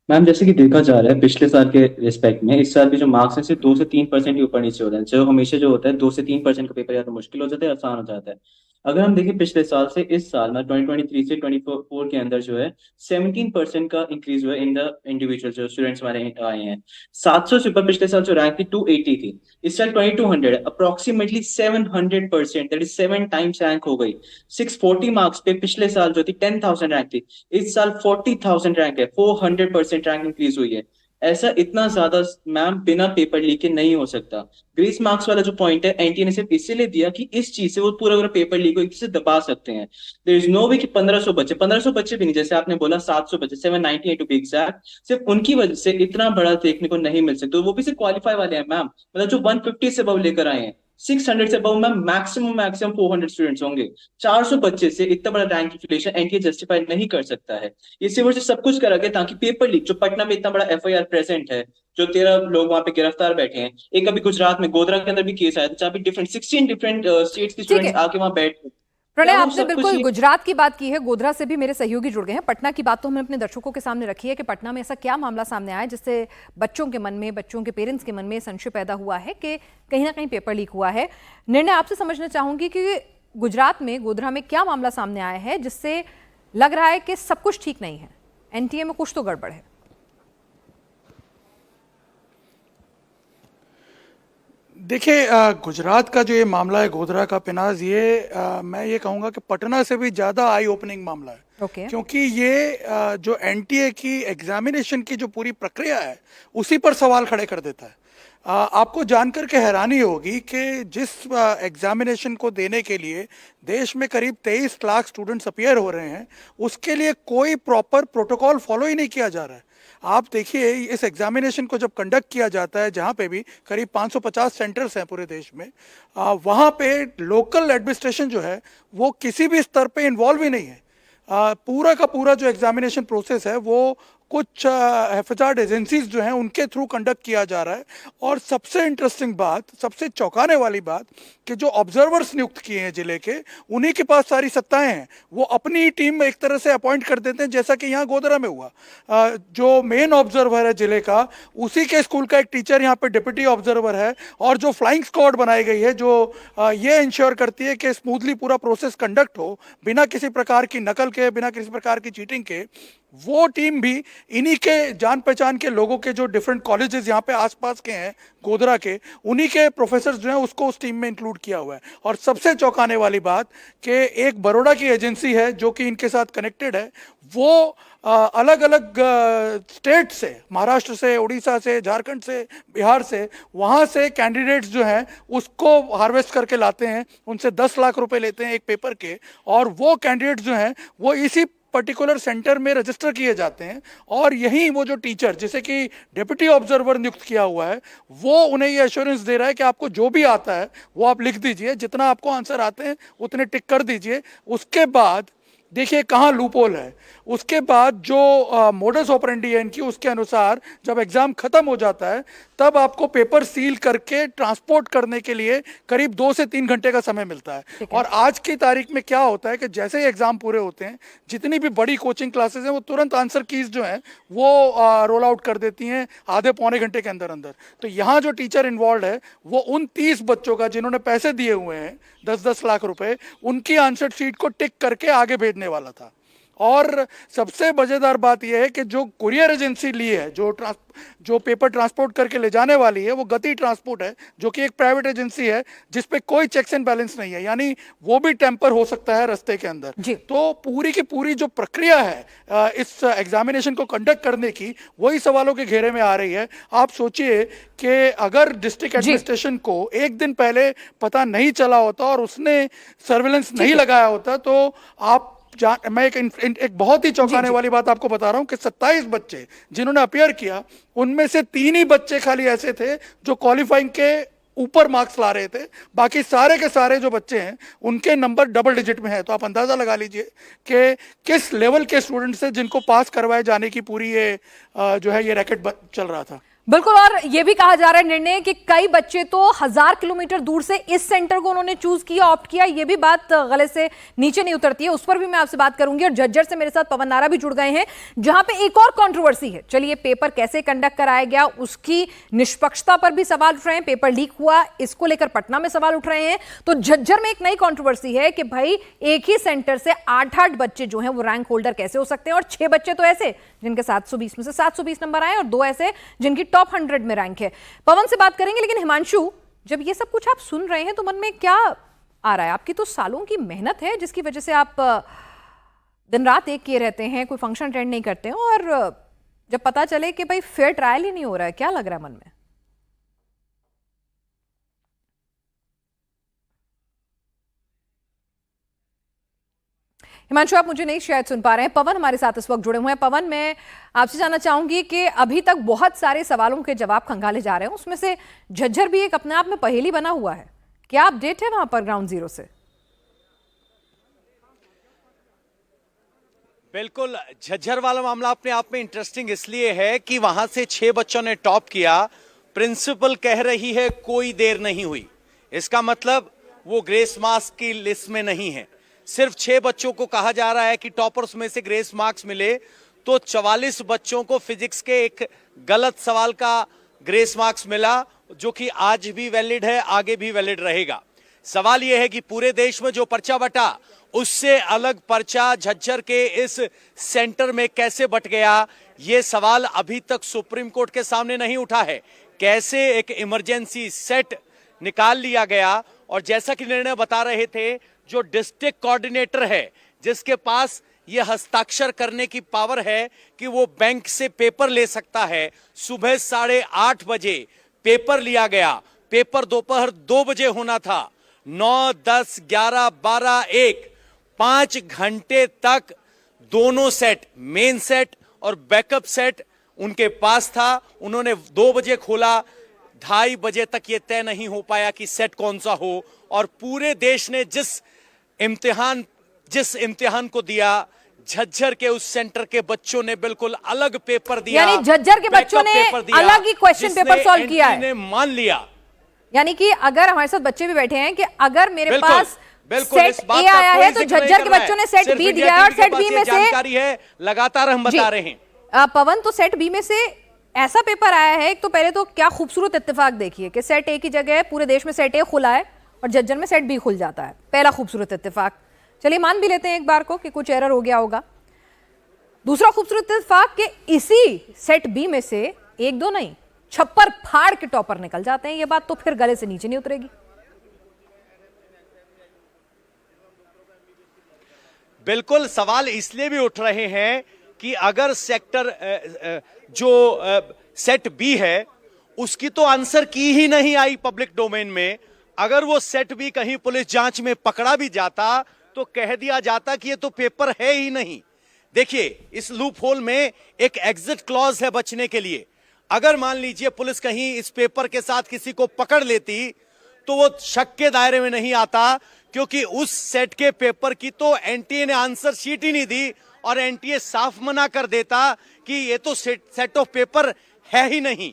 [SPEAKER 11] मैम जैसे कि देखा जा रहा है पिछले साल के रिस्पेक्ट में इस साल के जो मार्क्स हैं सिर्फ 2 से 3% ही ऊपर नीचे हो रहे हैं। जो हमेशा जो होता है 2 से 3% का पेपर या तो मुश्किल हो जाता है आसान हो जाता है। अगर हम देखें पिछले साल से इस साल में 2023 से 24 के अंदर जो है 17% का इंक्रीज हुआ है इन द इंडिविजुअल जो स्टूडेंट्स हमारे आए हैं। 700 से ऊपर पिछले साल जो रैंक थी 280 थी, इस साल 2200, approximately 700%, that is 7 times rank हो गई। 640 मार्क्स पे पिछले साल जो थी 10,000 रैंक थी, इस साल 40,000 रैंक है, 400% रैंक इंक्रीज हुई है। ऐसा इतना ज्यादा मैम बिना पेपर लीक के नहीं हो सकता। ग्रेस मार्क्स वाला जो पॉइंट है एनटीए ने सिर्फ इसीलिए दिया कि इस चीज से वो पूरा पेपर लीक को एक से दबा सकते हैं। देयर इज नो वे कि 1500 बच्चे भी नहीं, जैसे आपने बोला 700 बच्चे, 798 टू बी एग्जैक्ट, सिर्फ उनकी वजह से इतना बड़ा देखने को नहीं मिल सकता। वो भी सिर्फ क्वालिफाई वाले हैं मैम, मतलब जो 150 से अबव लेकर आए हैं। 600 से अबव मैम मैक्सिमम 400 स्टूडेंट्स होंगे। 400 बच्चे से इतना बड़ा रैंक कैलकुलेशन एनटीए जस्टिफाई नहीं कर सकता है। ये सिर्फ और सिर्फ सब कुछ करा गया ताकि पेपर लीक, जो पटना में इतना बड़ा एफआईआर प्रेजेंट है, जो 13 लोग वहां पे गिरफ्तार बैठे हैं, एक अभी गुजरात में गोधरा के अंदर भी केस आया था जहाँ पे 16 डिफरेंट स्टेट्स के स्टूडेंट्स आके वहां बैठे।
[SPEAKER 1] प्रणय, आपने बिल्कुल गुजरात की बात की है, गोधरा से भी मेरे सहयोगी जुड़ गए हैं। पटना की बात तो हमने अपने दर्शकों के सामने रखी है कि पटना में ऐसा क्या मामला सामने आया जिससे बच्चों के मन में, बच्चों के पेरेंट्स के मन में संशय पैदा हुआ है कि कहीं ना कहीं पेपर लीक हुआ है। निर्णय आपसे समझना चाहूंगी कि गुजरात में, गोधरा में क्या मामला सामने आया है जिससे लग रहा है कि सब कुछ ठीक नहीं है, एनटीए में कुछ तो गड़बड़ है।
[SPEAKER 12] देखिए, गुजरात का जो ये मामला है गोधरा का पिनाज, ये मैं ये कहूँगा कि पटना से भी ज़्यादा आई ओपनिंग मामला है। क्योंकि ये जो एनटीए की एग्जामिनेशन की जो पूरी प्रक्रिया है उसी पर सवाल खड़े कर देता है। आपको जानकर के हैरानी होगी कि जिस एग्जामिनेशन को देने के लिए देश में करीब 23 लाख स्टूडेंट्स अपीयर हो रहे हैं, उसके लिए कोई प्रॉपर प्रोटोकॉल फॉलो ही नहीं किया जा रहा है। आप देखिए, इस एग्जामिनेशन को जब कंडक्ट किया जाता है, जहाँ पे भी करीब 550 सेंटर्स हैं पूरे देश में, वहाँ पे लोकल एडमिनिस्ट्रेशन जो है वो किसी भी स्तर पे इन्वॉल्व ही नहीं है। पूरा का पूरा जो एग्जामिनेशन प्रोसेस है वो कुछ एफएचआर एजेंसीज जो हैं उनके थ्रू कंडक्ट किया जा रहा है। और सबसे इंटरेस्टिंग बात, सबसे चौंकाने वाली बात कि जो ऑब्जर्वर्स नियुक्त किए हैं जिले के, उन्हीं के पास सारी सत्ताएं हैं। वो अपनी टीम में एक तरह से अपॉइंट कर देते हैं, जैसा कि यहाँ गोधरा में हुआ। जो मेन ऑब्जर्वर है जिले का, उसी के स्कूल का एक टीचर यहाँ पे डिप्टी ऑब्जर्वर है। और जो फ्लाइंग स्क्वाड बनाई गई है जो ये इंश्योर करती है कि स्मूथली पूरा प्रोसेस कंडक्ट हो बिना किसी प्रकार की नकल के, बिना किसी प्रकार की चीटिंग के, वो टीम भी इन्हीं के जान पहचान के लोगों के जो डिफरेंट कॉलेजेस यहाँ पे आसपास के हैं गोधरा के, उन्हीं के प्रोफेसर जो हैं उसको उस टीम में इंक्लूड किया हुआ है। और सबसे चौंकाने वाली बात कि एक बड़ौदा की एजेंसी है जो कि इनके साथ कनेक्टेड है, वो अलग अलग स्टेट से, महाराष्ट्र से, उड़ीसा से, झारखंड से, बिहार से, वहाँ से कैंडिडेट्स जो हैं उसको हार्वेस्ट करके लाते हैं, उनसे 10 लाख रुपए लेते हैं एक पेपर के, और वो कैंडिडेट्स जो हैं वो इसी पर्टिकुलर सेंटर में रजिस्टर किए जाते हैं। और यही वो जो टीचर जिसे कि डिप्टी ऑब्जर्वर नियुक्त किया हुआ है, वो उन्हें ये एश्योरेंस दे रहा है कि आपको जो भी आता है वो आप लिख दीजिए, जितना आपको आंसर आते हैं उतने टिक कर दीजिए। उसके बाद देखिए कहाँ लूपहोल है। उसके बाद जो मोडस ऑपरेंडी है इनकी, उसके अनुसार जब एग्जाम खत्म हो जाता है तब आपको पेपर सील करके ट्रांसपोर्ट करने के लिए करीब 2 से 3 घंटे का समय मिलता है। और आज की तारीख में क्या होता है कि जैसे ही एग्जाम पूरे होते हैं, जितनी भी बड़ी कोचिंग क्लासेस हैं वो तुरंत आंसर कीज जो हैं वो रोल आउट कर देती हैं आधे पौने घंटे के अंदर अंदर। तो यहाँ जो टीचर इन्वॉल्व है वो उन 30 बच्चों का जिन्होंने पैसे दिए हुए हैं 10-10 लाख रुपए, उनकी आंसर शीट को टिक करके आगे भेजने वाला था। और सबसे मजेदार बात यह है कि जो कुरियर एजेंसी ली है, जो पेपर ट्रांसपोर्ट करके ले जाने वाली है, वो गति ट्रांसपोर्ट है, जो कि एक प्राइवेट एजेंसी है जिसपे कोई चेक्स एंड बैलेंस नहीं है, यानी वो भी टेम्पर हो सकता है रास्ते के अंदर। तो पूरी की पूरी जो प्रक्रिया है इस एग्जामिनेशन को कंडक्ट करने की, वही सवालों के घेरे में आ रही है। आप सोचिए कि अगर डिस्ट्रिक्ट एडमिनिस्ट्रेशन को एक दिन पहले पता नहीं चला होता और उसने सर्विलेंस नहीं लगाया होता, तो आप मैं एक बहुत ही चौंकाने वाली बात आपको बता रहा हूं कि 27 बच्चे जिन्होंने अपियर किया, उनमें से 3 ही बच्चे खाली ऐसे थे जो क्वालिफाइंग के ऊपर मार्क्स ला रहे थे। बाकी सारे के सारे जो बच्चे हैं उनके नंबर डबल डिजिट में है। तो आप अंदाजा लगा लीजिए कि किस लेवल के स्टूडेंट्स हैं जिनको पास करवाए जाने की पूरी ये जो है ये रैकेट चल रहा था।
[SPEAKER 1] बिल्कुल। और ये भी कहा जा रहा है निर्णय कि कई बच्चे तो 1000 किलोमीटर दूर से इस सेंटर को उन्होंने चूज किया, ऑप्ट किया। ये भी बात गले से नीचे नहीं उतरती है, उस पर भी मैं आपसे बात करूंगी। और झज्जर से मेरे साथ पवन नारा भी जुड़ गए हैं, जहां पे एक और कंट्रोवर्सी है। चलिए, पेपर कैसे कंडक्ट कराया गया उसकी निष्पक्षता पर भी सवाल उठ रहे हैं, पेपर लीक हुआ इसको लेकर पटना में सवाल उठ रहे हैं। तो झज्जर में एक नई कंट्रोवर्सी है कि भाई एक ही सेंटर से 8-8 बच्चे जो हैं वो रैंक होल्डर कैसे हो सकते हैं, और 6 बच्चे तो ऐसे जिनके 720 में से 720 नंबर आए, और 2 ऐसे जिनकी टॉप 100 में रैंक है। पवन से बात करेंगे, लेकिन हिमांशु, जब ये सब कुछ आप सुन रहे हैं तो मन में क्या आ रहा है? आपकी तो सालों की मेहनत है जिसकी वजह से आप दिन रात एक किए रहते हैं, कोई फंक्शन अटेंड नहीं करते हैं, और जब पता चले कि भाई फेयर ट्रायल ही नहीं हो रहा है, क्या लग रहा है मन में? हिमांशु, आप मुझे नहीं शायद सुन पा रहे हैं। पवन हमारे साथ इस वक्त जुड़े हुए हैं। पवन, मैं आपसे जानना चाहूंगी कि अभी तक बहुत सारे सवालों के जवाब खंगाले जा रहे हैं, उसमें से झज्जर भी एक अपने आप में पहेली बना हुआ है। क्या अपडेट है वहां पर ग्राउंड जीरो से?
[SPEAKER 13] बिल्कुल, झज्जर वाला मामला अपने आप में इंटरेस्टिंग इसलिए है कि वहां से 6 बच्चों ने टॉप किया। प्रिंसिपल कह रही है कोई देर नहीं हुई, इसका मतलब वो ग्रेस मार्क्स की लिस्ट में नहीं है। सिर्फ 6 बच्चों को कहा जा रहा है कि टॉपर्स में से ग्रेस मार्क्स मिले, तो 44 बच्चों को फिजिक्स के एक गलत सवाल का ग्रेस मार्क्स मिला, जो कि आज भी वैलिड है, आगे भी वैलिड रहेगा। सवाल यह है कि पूरे देश में जो पर्चा बटा, उससे अलग पर्चा झज्जर के इस सेंटर में कैसे बट गया, यह सवाल अभी तक सुप्रीम कोर्ट के सामने नहीं उठा है। कैसे एक इमरजेंसी सेट निकाल लिया गया, और जैसा कि निर्णय बता रहे थे, जो डिस्ट्रिक्ट कोऑर्डिनेटर है जिसके पास ये हस्ताक्षर करने की पावर है कि वो बैंक से पेपर ले सकता है, सुबह 8:30 बजे पेपर लिया गया। पेपर दोपहर 2 बजे होना था। 9, 10, 11, 12, 1 5 घंटे तक दोनों सेट, मेन सेट और बैकअप सेट उनके पास था। उन्होंने 2 बजे खोला, 2:30 बजे तक ये तय नहीं हो पाया कि सेट कौन सा हो। और पूरे देश ने जिस इम्तिहान को दिया, झज्जर के उस सेंटर के बच्चों ने बिल्कुल अलग पेपर दिया।
[SPEAKER 1] यानी झज्जर के बच्चों ने अलग ही क्वेश्चन पेपर सॉल्व किया है।
[SPEAKER 13] मान लिया,
[SPEAKER 1] यानी कि अगर हमारे साथ बच्चे भी बैठे हैं कि अगर मेरे पास सेट ए आया है तो झज्जर के बच्चों ने सेट बी दिया है, और सेट बी में से
[SPEAKER 13] जानकारी है, लगातार हम बता रहे हैं।
[SPEAKER 1] पवन, तो सेट बी में से ऐसा पेपर आया है, एक तो पहले तो क्या खूबसूरत इत्तेफाक देखिए कि सेट ए की जगह पूरे देश में सेट ए खुला है और झज्जर में सेट बी खुल जाता है। पहला खूबसूरत इत्तेफाक, चलिए मान भी लेते हैं एक बार को कि कुछ एरर हो गया होगा। दूसरा खूबसूरत इत्तेफाक कि इसी सेट बी में से 1-2 नहीं, छप्पर फाड़ के टॉपर निकल जाते हैं। ये बात तो फिर गले से नीचे नहीं उतरेगी।
[SPEAKER 13] बिल्कुल, सवाल इसलिए भी उठ रहे हैं कि अगर सेट बी है, उसकी तो आंसर की ही नहीं आई पब्लिक डोमेन में। अगर वो सेट बी कहीं पुलिस जांच में पकड़ा भी जाता तो कह दिया जाता कि ये तो पेपर है ही नहीं। देखिए, इस लूप होल में एक एग्जिट क्लॉज है बचने के लिए। अगर मान लीजिए पुलिस कहीं इस पेपर के साथ किसी को पकड़ लेती तो वो शक के दायरे में नहीं आता, क्योंकि उस सेट के पेपर की तो एनटीए ने आंसर शीट ही नहीं दी, और एनटीए साफ मना कर देता कि ये तो सेट ऑफ पेपर है ही नहीं।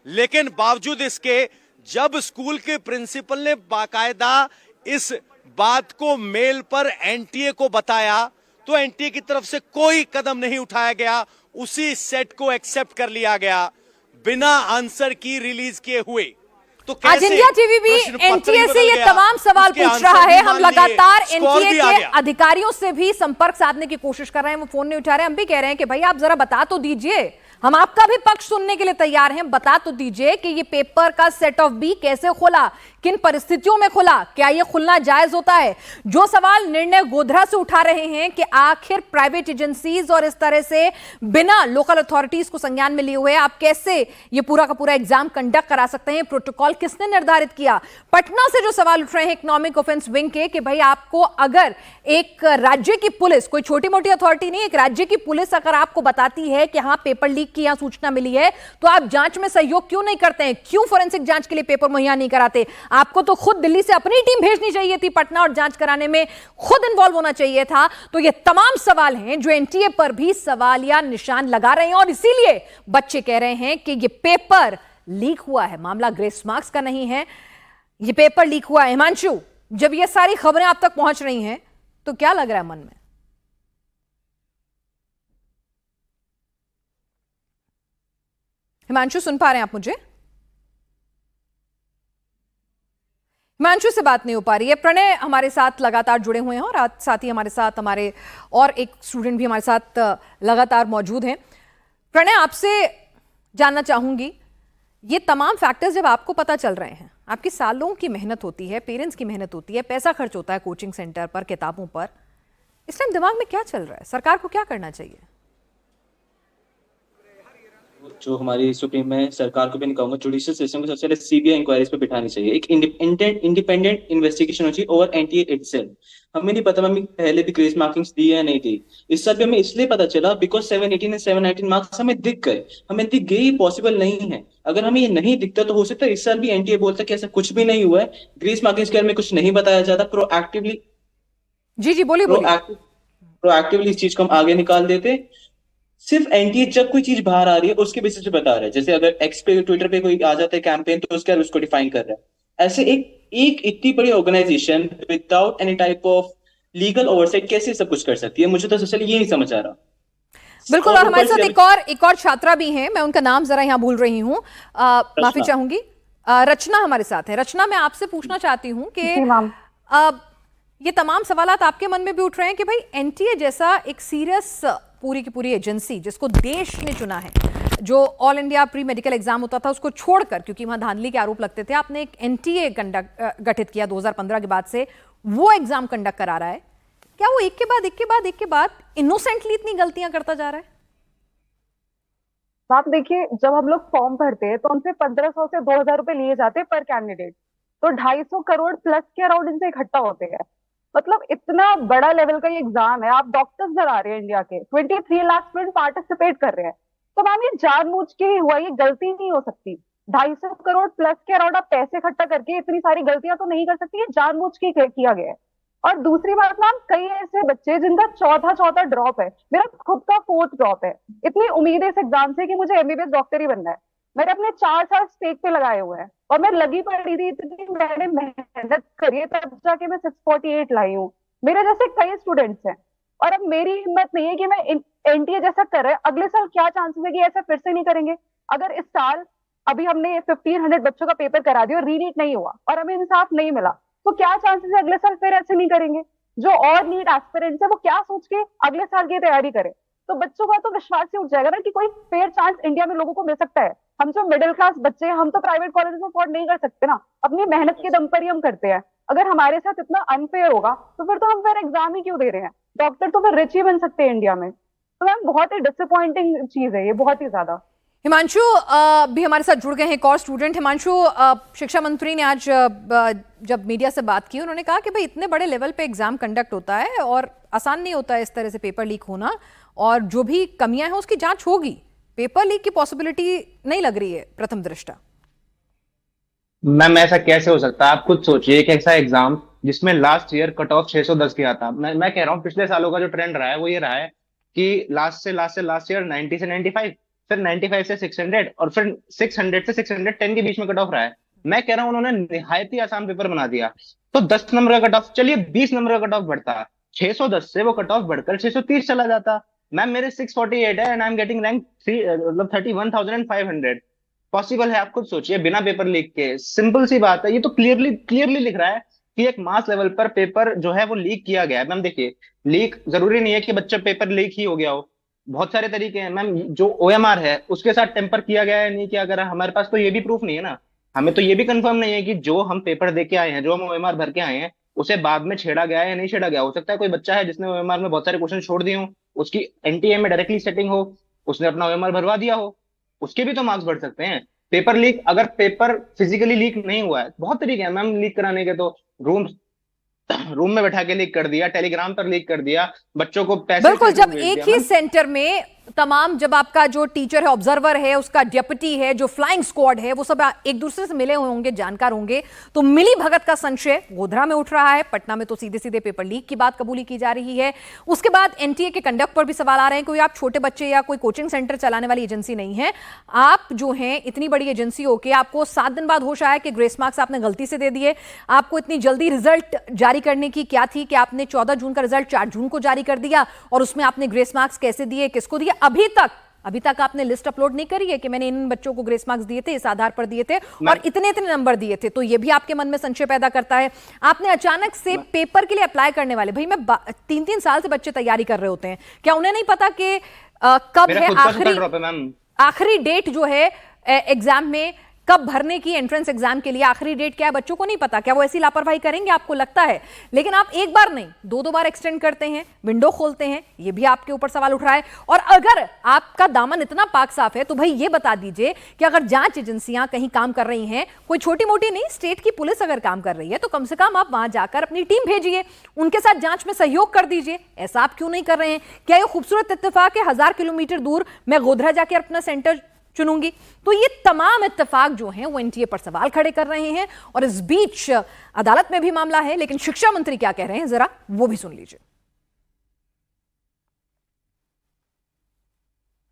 [SPEAKER 13] लेकिन बावजूद इसके, जब स्कूल के प्रिंसिपल ने बाकायदा इस बात को मेल पर एनटीए को बताया, तो एनटीए की तरफ से कोई कदम नहीं उठाया गया, उसी सेट को एक्सेप्ट कर लिया गया बिना आंसर की रिलीज किए हुए। तो
[SPEAKER 1] आज
[SPEAKER 13] कैसे
[SPEAKER 1] इंडिया टीवी भी
[SPEAKER 13] प्रश्न पत्र ही
[SPEAKER 1] एनटीए से
[SPEAKER 13] बदल
[SPEAKER 1] ये
[SPEAKER 13] गया?
[SPEAKER 1] तमाम सवाल
[SPEAKER 13] उसके
[SPEAKER 1] पूछ
[SPEAKER 13] आंसर
[SPEAKER 1] रहा
[SPEAKER 13] भी
[SPEAKER 1] है। हम
[SPEAKER 13] मान लिए,
[SPEAKER 1] लगातार
[SPEAKER 13] स्कोर
[SPEAKER 1] एनटीए
[SPEAKER 13] भी आ
[SPEAKER 1] के
[SPEAKER 13] गया।
[SPEAKER 1] अधिकारियों से भी संपर्क साधने की कोशिश कर रहे हैं, वो फोन नहीं उठा रहे हैं। हम भी कह रहे हैं कि भाई आप जरा बता तो दीजिए, हम आपका भी पक्ष सुनने के लिए तैयार हैं, बता तो दीजिए कि ये पेपर का सेट ऑफ बी कैसे खुला, किन परिस्थितियों में खुला, क्या ये खुलना जायज होता है। जो सवाल निर्णय गोधरा से उठा रहे हैं कि आखिर प्राइवेट एजेंसीज और इस तरह से बिना लोकल अथॉरिटीज को संज्ञान में लिए हुए आप कैसे ये पूरा का पूरा एग्जाम कंडक्ट करा सकते हैं, प्रोटोकॉल किसने निर्धारित किया। पटना से जो सवाल उठ रहे हैं इकोनॉमिक ऑफेंस विंग के कि भाई आपको अगर एक राज्य की पुलिस, कोई छोटी मोटी अथॉरिटी नहीं, एक राज्य की पुलिस अगर आपको बताती है कि हाँ पेपर लीक की यहां सूचना मिली है, तो आप जांच में सहयोग क्यों नहीं करते हैं, क्यों फोरेंसिक जांच के लिए पेपर मुहैया नहीं कराते। आपको तो खुद दिल्ली से अपनी टीम भेजनी चाहिए थी पटना और जांच कराने में खुद इन्वॉल्व होना चाहिए था। तो ये तमाम सवाल हैं जो एनटीए पर भी सवाल या निशान लगा रहे हैं और इसीलिए बच्चे कह रहे हैं कि ये पेपर लीक हुआ है, मामला ग्रेस मार्क्स का नहीं है, ये पेपर लीक हुआ है। हिमांशु, जब ये सारी खबरें आप तक पहुंच रही हैं तो क्या लग रहा है मन में? हिमांशु, सुन पा रहे हैं आप मुझे? हिमांशु से बात नहीं हो पा रही है। प्रणय हमारे साथ लगातार जुड़े हुए हैं और आज साथ ही हमारे साथ हमारे और एक स्टूडेंट भी हमारे साथ लगातार मौजूद हैं। प्रणय, आपसे जानना चाहूंगी, ये तमाम फैक्टर्स जब आपको पता चल रहे हैं, आपकी सालों की मेहनत होती है, पेरेंट्स की मेहनत होती है, पैसा खर्च होता है कोचिंग सेंटर पर, किताबों पर, इस टाइम दिमाग में क्या चल रहा है? सरकार को क्या करना चाहिए?
[SPEAKER 11] जो हमारी सुप्रीम में सरकार को भी नहीं कहूंगा, जुडिशियल सिस्टम को सबसे पहले सीबीआई इंक्वायरीज पे बिठानी चाहिए। एक इंडिपेंडेंट इन्वेस्टिगेशन होनी चाहिए ओवर एनटीए इटसेल्फ। हमें नहीं पता हमें पहले भी ग्रेस मार्किंग्स दी या नहीं दी। इस साल भी हमें इसलिए पता चला बिकॉज 718 एंड 719 मार्क्स हमें दिख गए, हमें दिख गई, पॉसिबल नहीं है। अगर हमें ये नहीं दिखता तो हो सकता है इस साल भी एनटीए बोलता कि ऐसा कुछ भी नहीं हुआ है, ग्रेस मार्किंग्स के बारे में कुछ नहीं बताया जाता। प्रोएक्टिवली
[SPEAKER 1] जी बोलिए।
[SPEAKER 11] प्रोएक्टिवली इस चीज को हम आगे निकाल देते। सिर्फ एनटीए जब कोई चीज बाहर आ रही है उसके बेसिस पे बता रहा है, जैसे अगर एक्स पे ट्विटर पे कोई आ जाता है कैंपेन तो उसके उसको डिफाइन कर रहा है। ऐसे एक इतनी बड़ी organisation without any type of legal oversight कैसे सब कुछ कर सकती है? मुझे तो सबसे ये नहीं समझ आ रहा।
[SPEAKER 1] बिल्कुल। और हमारे साथ एक और छात्रा भी हैं, मैं उनका नाम जरा यहाँ भूल रही हूँ, माफी चाहूंगी। रचना हमारे साथ है। रचना, मैं आपसे पूछना चाहती हूँ कि ये तमाम सवालात आपके मन में भी उठ रहे हैं कि भाई एनटीए जैसा एक सीरियस पूरी की पूरी एजेंसी जिसको देश ने चुना है, जो all India pre medical exam होता था उसको छोड़कर, क्योंकि वहां धांधली के आरोप लगते थे, आपने एक एनटीए गठित किया 2015 के बाद से, वो एग्जाम कंडक्ट करा रहा है। क्या वो एक के बाद इनोसेंटली इतनी गलतियां करता जा रहा है?
[SPEAKER 10] आप देखिए, जब हम लोग फॉर्म भरते हैं तो उनसे 1500 से 2000 रुपए लिए जाते हैं पर कैंडिडेट, तो 250 करोड़ प्लस के अराउंड इनसे इकट्ठा होते हैं। मतलब इतना बड़ा लेवल का ये एग्जाम है, आप डॉक्टर्स डरा रहे हैं इंडिया के, 23 लाख स्टूडेंट पार्टिसिपेट कर रहे हैं। तो मैम ये जानबूझ के ही हुआ, ये गलती नहीं हो सकती। 250 करोड़ प्लस के अराउंड आप पैसे इकट्ठा करके इतनी सारी गलतियां तो नहीं कर सकती, ये जानबूझ के किया गया है। और दूसरी बात मैम, कई ऐसे बच्चे जिनका चौथा ड्रॉप है, मेरा खुद का 4th ड्रॉप है। इतनी उम्मीद है इस एग्जाम से कि मुझे एमबीबीएस डॉक्टर ही बनना है, मैंने अपने 4 साल स्टेक पे लगाए हुए हैं और मैं लगी पड़ी थी, इतनी मैंने मेहनत करी है, तब जाके मैं 648 लाई हूँ। मेरे जैसे कई स्टूडेंट्स हैं और अब मेरी हिम्मत नहीं है कि मैं एनटीए जैसा कर रहे हैं, अगले साल क्या चांसेस है कि ऐसा फिर से नहीं करेंगे। अगर इस साल अभी हमने 1500 बच्चों का पेपर करा दिया और रीनीट नहीं हुआ और हमें इंसाफ नहीं मिला, तो क्या चांसेस है अगले साल फिर ऐसे नहीं करेंगे। जो और नीट एस्पिरेंट्स है वो क्या सोच के अगले साल की तैयारी करें, तो बच्चों का तो विश्वास ही उठ जाएगा ना कि कोई फेयर चांस इंडिया में लोगों को मिल सकता है। हम जो मिडिल क्लास बच्चे हैं, हम तो प्राइवेट कॉलेज में अफोर्ड नहीं कर सकते ना, अपनी मेहनत के दम पर ही हम करते हैं। अगर हमारे साथ इतना अनफेयर होगा तो फिर तो हम फेयर एग्जाम ही क्यों दे रहे हैं? डॉक्टर तो फिर रिच ही बन सकते हैं इंडिया में। तो मैम बहुत ही डिसअपॉइंटिंग चीज है ये, बहुत ही ज्यादा।
[SPEAKER 1] हिमांशु भी हमारे साथ जुड़ गए हैं, एक और स्टूडेंट। हिमांशु, शिक्षा मंत्री ने आज जब मीडिया से बात की, उन्होंने कहा कि भाई इतने बड़े लेवल पे एग्जाम कंडक्ट होता है और आसान नहीं होता है इस तरह से पेपर लीक होना, और जो भी कमियां हैं उसकी जांच होगी। पेपर लीक की पॉसिबिलिटी नहीं लग रही है प्रथम दृष्टा।
[SPEAKER 14] मैम ऐसा कैसे हो सकता है? आप खुद सोचिए, एक ऐसा एग्जाम जिसमें लास्ट ईयर कट ऑफ 610 किया था। मैं कह रहा हूँ पिछले सालों का जो ट्रेंड रहा है वो ये रहा है कि लास्ट ईयर 90 से 95, फिर 95 से 600 और फिर 600 से 610 के बीच में कट ऑफ रहा है। मैं कह रहा हूँ उन्होंने निहायत ही आसान पेपर बना दिया। तो 10 नंबर का कट ऑफ, चलिए 20 नंबर का कट ऑफ बढ़ता, 610 से वो कट ऑफ बढ़कर 630 चला जाता। मैम मेरे 648 है and I am getting rank 31,500। Possible है? आप खुद सोचिए, बिना पेपर लीक के। सिंपल सी बात है, ये तो क्लियरली लिख रहा है कि एक मास लेवल पर पेपर जो है वो लीक किया गया है। मैम देखिए, लीक जरूरी नहीं है कि बच्चा पेपर लीक ही हो गया हो, बहुत सारे तरीके हैं मैम। जो ओएमआर है उसके साथ टेम्पर किया गया है नहीं किया गया है, हमारे पास तो ये भी प्रूफ नहीं है ना। हमें तो ये भी कंफर्म नहीं है कि जो हम पेपर दे के आए हैं, जो हम ओएमआर भर के आए हैं, उसे बाद में छेड़ा गया है या नहीं छेड़ा गया। हो सकता है कोई बच्चा है जिसने ओएमआर में बहुत सारे क्वेश्चन छोड़ दिए हो, उसकी एनटीए में डायरेक्टली सेटिंग हो, उसने अपना ओएमआर भरवा दिया हो, उसके भी तो मार्क्स बढ़ सकते हैं। पेपर लीक, अगर पेपर फिजिकली लीक नहीं हुआ है, बहुत तरीके हैं मैम लीक कराने के। तो रूम में बैठा के लीक कर दिया, टेलीग्राम पर लीक कर दिया, बच्चों को पैसे
[SPEAKER 1] बिल्कुल। जब एक ही सेंटर में तमाम, जब आपका जो टीचर है, ऑब्जर्वर है, उसका डेप्यूटी है, जो फ्लाइंग स्क्वाड है, वो सब एक दूसरे से मिले हुए होंगे, जानकार होंगे, तो मिली भगत का संशय गोधरा में उठ रहा है। पटना में तो सीधे सीधे पेपर लीक की बात कबूली की जा रही है। उसके बाद एनटीए के कंडक्ट पर भी सवाल आ रहे हैं। कोई आप छोटे बच्चे या कोई कोचिंग सेंटर चलाने वाली एजेंसी नहीं है। आप जो हैं इतनी बड़ी एजेंसी हो के आपको 7 दिन बाद होश आया कि ग्रेस मार्क्स आपने गलती से दे दिए। आपको इतनी जल्दी रिजल्ट जारी करने की क्या थी कि आपने 14 जून का रिजल्ट 4 जून को जारी कर दिया, और उसमें आपने ग्रेस मार्क्स कैसे दिए, किसको दिए? अभी तक आपने लिस्ट अपलोड नहीं करी है कि मैंने इन बच्चों को ग्रेस मार्क्स दिए थे, इस आधार पर दिए थे और इतने इतने नंबर दिए थे। तो ये भी आपके मन में संशय पैदा करता है। आपने अचानक से पेपर के लिए अप्लाई करने वाले, भाई मैं 3-3 साल से बच्चे तैयारी कर रहे होते हैं, क्या उन्हें नहीं पता कि कब है आखिरी डेट जो है एग्जाम में, कब भरने की एंट्रेंस एग्जाम के लिए आखिरी डेट क्या है? बच्चों को नहीं पता। क्या वो ऐसी लापरवाही करेंगे? आपको लगता है? लेकिन आप एक बार नहीं 2-2 बार एक्सटेंड करते हैं, विंडो खोलते हैं, ये भी आपके ऊपर सवाल उठ रहा है। और अगर आपका दामन इतना पाक साफ है तो भाई ये बता दीजिए कि अगर जांच एजेंसियां कहीं काम कर रही हैं, कोई छोटी मोटी नहीं, स्टेट की पुलिस अगर काम कर रही है, तो कम से कम आप वहां जाकर अपनी टीम भेजिए, उनके साथ जांच में सहयोग कर दीजिए। ऐसा आप क्यों नहीं कर रहे हैं? क्या ये खूबसूरत इत्तेफाक है 1000 किलोमीटर दूर मैं गोधरा जाकर अपना सेंटर चुनूंगी? तो ये तमाम इत्तेफाक जो हैं वो एनटीए पर सवाल खड़े कर रहे हैं। और इस बीच अदालत में भी मामला है, लेकिन शिक्षा मंत्री क्या कह रहे हैं जरा वो भी सुन लीजिए।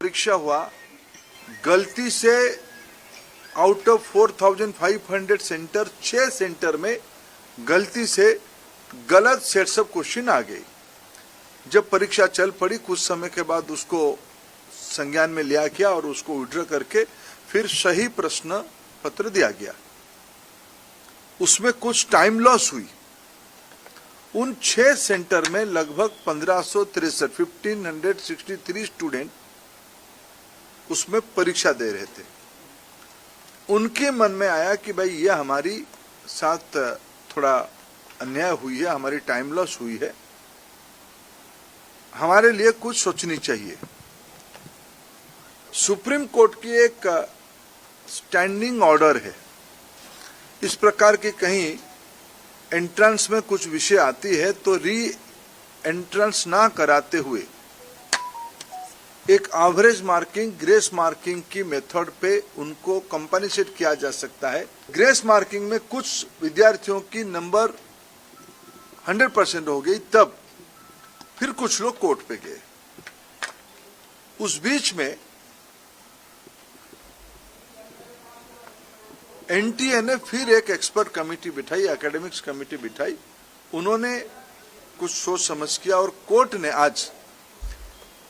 [SPEAKER 15] परीक्षा हुआ, गलती से आउट ऑफ 4500 सेंटर 6 सेंटर में गलती से गलत सेट्स ऑफ क्वेश्चन आ गए। जब परीक्षा चल पड़ी कुछ समय के बाद उसको संज्ञान में लिया गया और उसको विड्रॉ करके फिर सही प्रश्न पत्र दिया गया। उसमें कुछ टाइम लॉस हुई। उन 6 सेंटर में लगभग 1563 स्टूडेंट उसमें परीक्षा दे रहे थे। उनके मन में आया कि भाई ये हमारी साथ थोड़ा अन्याय हुई है, हमारी टाइम लॉस हुई है, हमारे लिए कुछ सोचनी चाहिए। सुप्रीम कोर्ट की एक स्टैंडिंग ऑर्डर है, इस प्रकार की कहीं एंट्रेंस में कुछ विषय आती है तो री एंट्रेंस ना कराते हुए एक एवरेज मार्किंग, ग्रेस मार्किंग की मेथड पे उनको कंपनसेट किया जा सकता है। ग्रेस मार्किंग में कुछ विद्यार्थियों की नंबर 100% हो गई, तब फिर कुछ लोग कोर्ट पे गए। उस बीच में एनटीए ने फिर एक एक्सपर्ट कमेटी बिठाई, एकेडमिक्स कमेटी बिठाई। उन्होंने कुछ सोच समझ किया और कोर्ट ने आज